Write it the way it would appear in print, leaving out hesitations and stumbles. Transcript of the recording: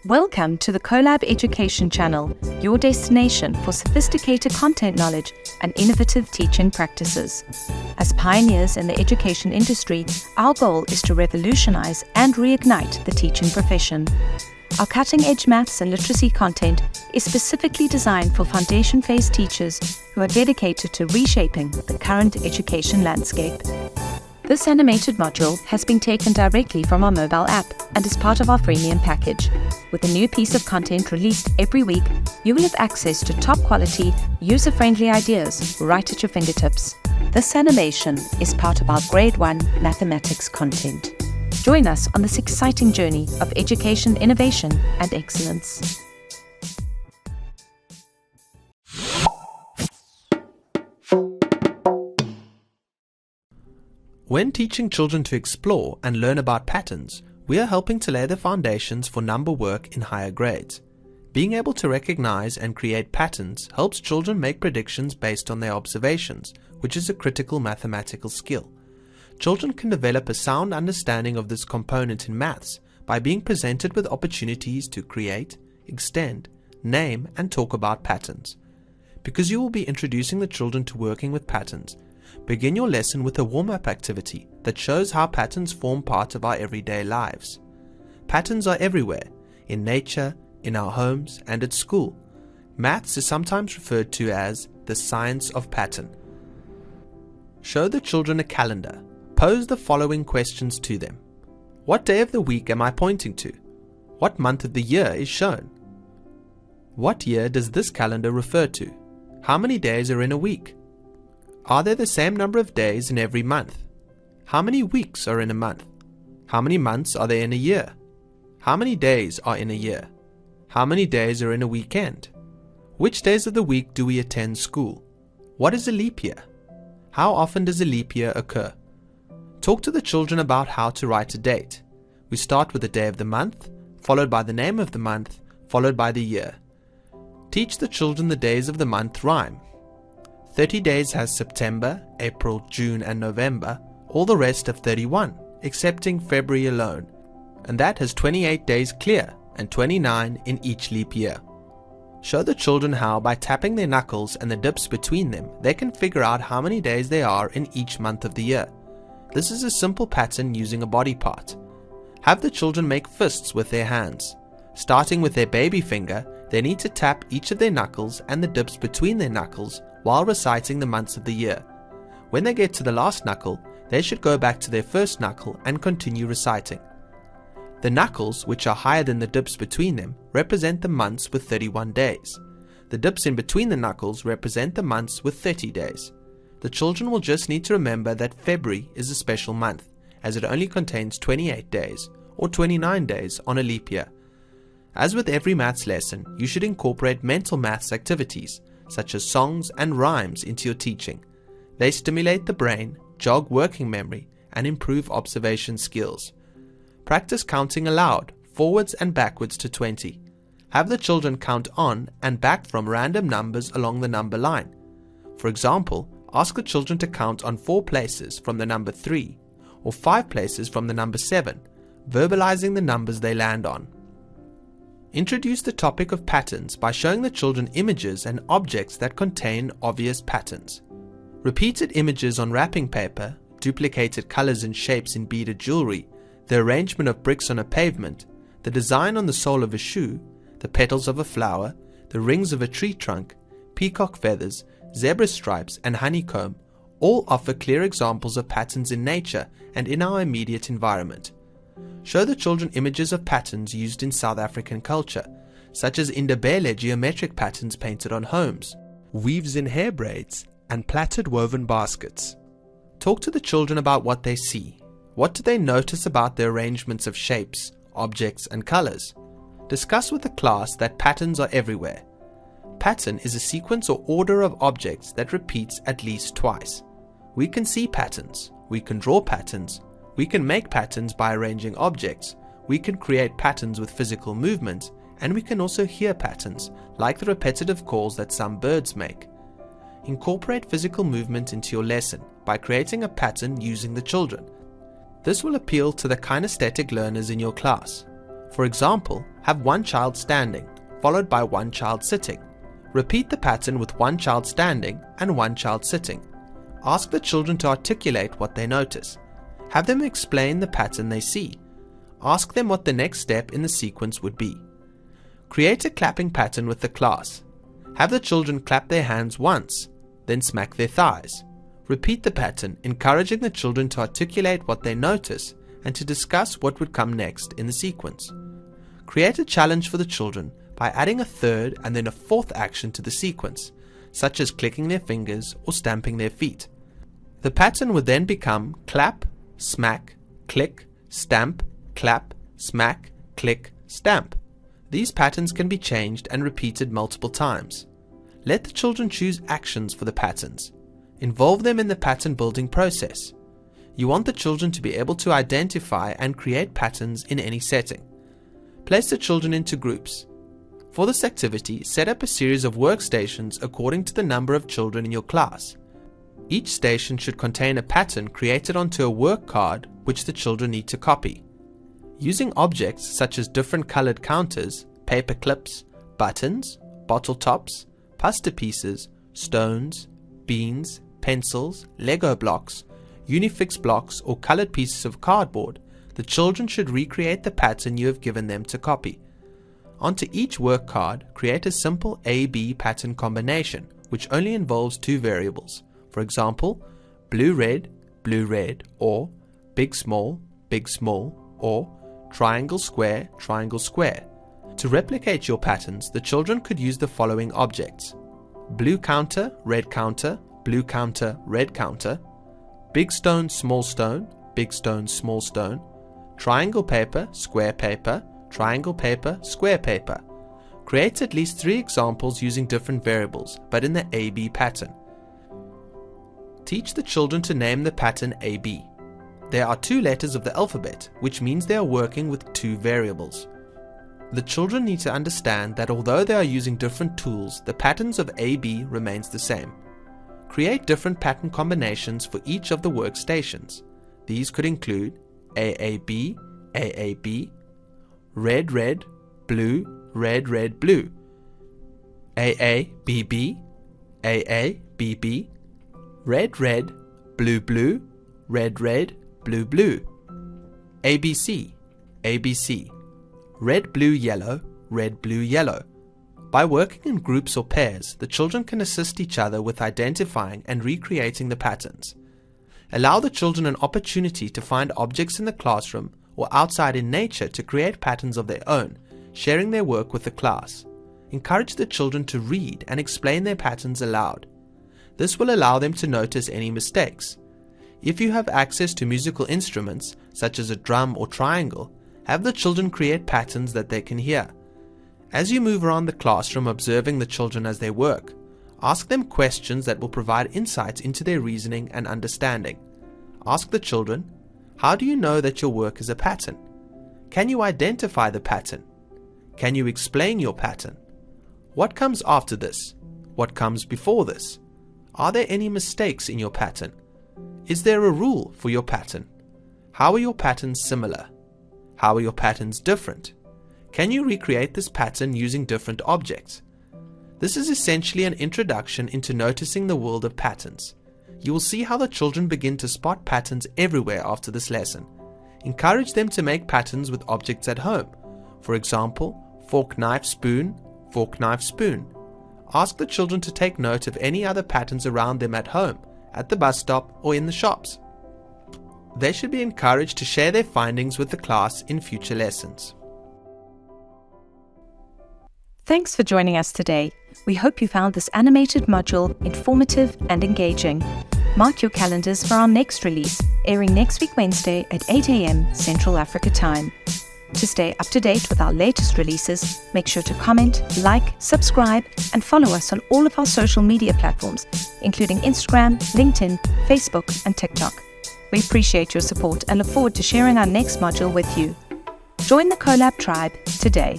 Welcome to the Collab Education Channel, your destination for sophisticated content knowledge and innovative teaching practices. As pioneers in the education industry, our goal is to revolutionize and reignite the teaching profession. Our cutting-edge maths and literacy content is specifically designed for foundation phase teachers who are dedicated to reshaping the current education landscape. This animated module has been taken directly from our mobile app and is part of our freemium package. With a new piece of content released every week, you will have access to top quality, user-friendly ideas right at your fingertips. This animation is part of our Grade 1 mathematics content. Join us on this exciting journey of education innovation and excellence. When teaching children to explore and learn about patterns, we are helping to lay the foundations for number work in higher grades. Being able to recognize and create patterns helps children make predictions based on their observations, which is a critical mathematical skill. Children can develop a sound understanding of this component in maths by being presented with opportunities to create, extend, name, and talk about patterns. Because you will be introducing the children to working with patterns, begin your lesson with a warm-up activity that shows how patterns form part of our everyday lives. Patterns are everywhere, in nature, in our homes, and at school. Maths is sometimes referred to as the science of pattern. Show the children a calendar. Pose the following questions to them. What day of the week am I pointing to? What month of the year is shown? What year does this calendar refer to? How many days are in a week? Are there the same number of days in every month? How many weeks are in a month? How many months are there in a year? How many days are in a year? How many days are in a weekend? Which days of the week do we attend school? What is a leap year? How often does a leap year occur? Talk to the children about how to write a date. We start with the day of the month, followed by the name of the month, followed by the year. Teach the children the days of the month rhyme. 30 days has September, April, June, and November, all the rest have 31, excepting February alone, and that has 28 days clear and 29 in each leap year. Show the children how, by tapping their knuckles and the dips between them, they can figure out how many days there are in each month of the year. This is a simple pattern using a body part. Have the children make fists with their hands. Starting with their baby finger, they need to tap each of their knuckles and the dips between their knuckles while reciting the months of the year. When they get to the last knuckle, they should go back to their first knuckle and continue reciting. The knuckles, which are higher than the dips between them, represent the months with 31 days. The dips in between the knuckles represent the months with 30 days. The children will just need to remember that February is a special month, as it only contains 28 days, or 29 days on a leap year. As with every maths lesson, you should incorporate mental maths activities, such as songs and rhymes, into your teaching. They stimulate the brain, jog working memory, and improve observation skills. Practice counting aloud, forwards and backwards to 20. Have the children count on and back from random numbers along the number line. For example, ask the children to count on 4 places from the number 3, or 5 places from the number 7, verbalizing the numbers they land on. Introduce the topic of patterns by showing the children images and objects that contain obvious patterns. Repeated images on wrapping paper, duplicated colors and shapes in beaded jewelry, the arrangement of bricks on a pavement, the design on the sole of a shoe, the petals of a flower, the rings of a tree trunk, peacock feathers, zebra stripes, and honeycomb all offer clear examples of patterns in nature and in our immediate environment. Show the children images of patterns used in South African culture, such as Indabele geometric patterns painted on homes, weaves in hair braids, and plaited woven baskets. Talk to the children about what they see. What do they notice about the arrangements of shapes, objects, and colors? Discuss with the class that patterns are everywhere. Pattern is a sequence or order of objects that repeats at least twice. We can see patterns, we can draw patterns, we can make patterns by arranging objects, we can create patterns with physical movement, and we can also hear patterns, like the repetitive calls that some birds make. Incorporate physical movement into your lesson by creating a pattern using the children. This will appeal to the kinesthetic learners in your class. For example, have one child standing, followed by one child sitting. Repeat the pattern with one child standing and one child sitting. Ask the children to articulate what they notice. Have them explain the pattern they see. Ask them what the next step in the sequence would be. Create a clapping pattern with the class. Have the children clap their hands once, then smack their thighs. Repeat the pattern, encouraging the children to articulate what they notice and to discuss what would come next in the sequence. Create a challenge for the children by adding a third and then a fourth action to the sequence, such as clicking their fingers or stamping their feet. The pattern would then become clap, smack, click, stamp, clap, smack, click, stamp. These patterns can be changed and repeated multiple times. Let the children choose actions for the patterns. Involve them in the pattern building process. You want the children to be able to identify and create patterns in any setting. Place the children into groups. For this activity, set up a series of workstations according to the number of children in your class. Each station should contain a pattern created onto a work card which the children need to copy. Using objects such as different colored counters, paper clips, buttons, bottle tops, pasta pieces, stones, beans, pencils, Lego blocks, Unifix blocks or colored pieces of cardboard, the children should recreate the pattern you have given them to copy. Onto each work card, create a simple A-B pattern combination which only involves two variables. For example, blue-red, or big-small, or triangle-square, triangle-square. To replicate your patterns, the children could use the following objects: blue counter, red counter, blue counter, red counter, big stone, small stone, small stone, triangle paper, triangle paper, square paper. Create at least 3 examples using different variables, but in the A-B pattern. Teach the children to name the pattern A-B. There are 2 letters of the alphabet, which means they are working with 2 variables. The children need to understand that although they are using different tools, the patterns of A-B remains the same. Create different pattern combinations for each of the workstations. These could include AAB, red, blue, red, blue, AABB, red, blue, red, blue, ABC, red, blue, yellow. By working in groups or pairs, the children can assist each other with identifying and recreating the patterns. Allow the children an opportunity to find objects in the classroom or outside in nature to create patterns of their own, sharing their work with the class. Encourage the children to read and explain their patterns aloud. This will allow them to notice any mistakes. If you have access to musical instruments, such as a drum or triangle, have the children create patterns that they can hear. As you move around the classroom observing the children as they work, ask them questions that will provide insights into their reasoning and understanding. Ask the children, how do you know that your work is a pattern? Can you identify the pattern? Can you explain your pattern? What comes after this? What comes before this? Are there any mistakes in your pattern? Is there a rule for your pattern? How are your patterns similar? How are your patterns different? Can you recreate this pattern using different objects? This is essentially an introduction into noticing the world of patterns. You will see how the children begin to spot patterns everywhere after this lesson. Encourage them to make patterns with objects at home. For example, fork, knife, spoon, fork, knife, spoon. Ask the children to take note of any other patterns around them at home, at the bus stop, or in the shops. They should be encouraged to share their findings with the class in future lessons. Thanks for joining us today. We hope you found this animated module informative and engaging. Mark your calendars for our next release, airing next week Wednesday at 8 a.m. Central Africa Time. To stay up to date with our latest releases, make sure to comment, like, subscribe, and follow us on all of our social media platforms, including Instagram, LinkedIn, Facebook, and TikTok. We appreciate your support and look forward to sharing our next module with you. Join the Collab tribe today.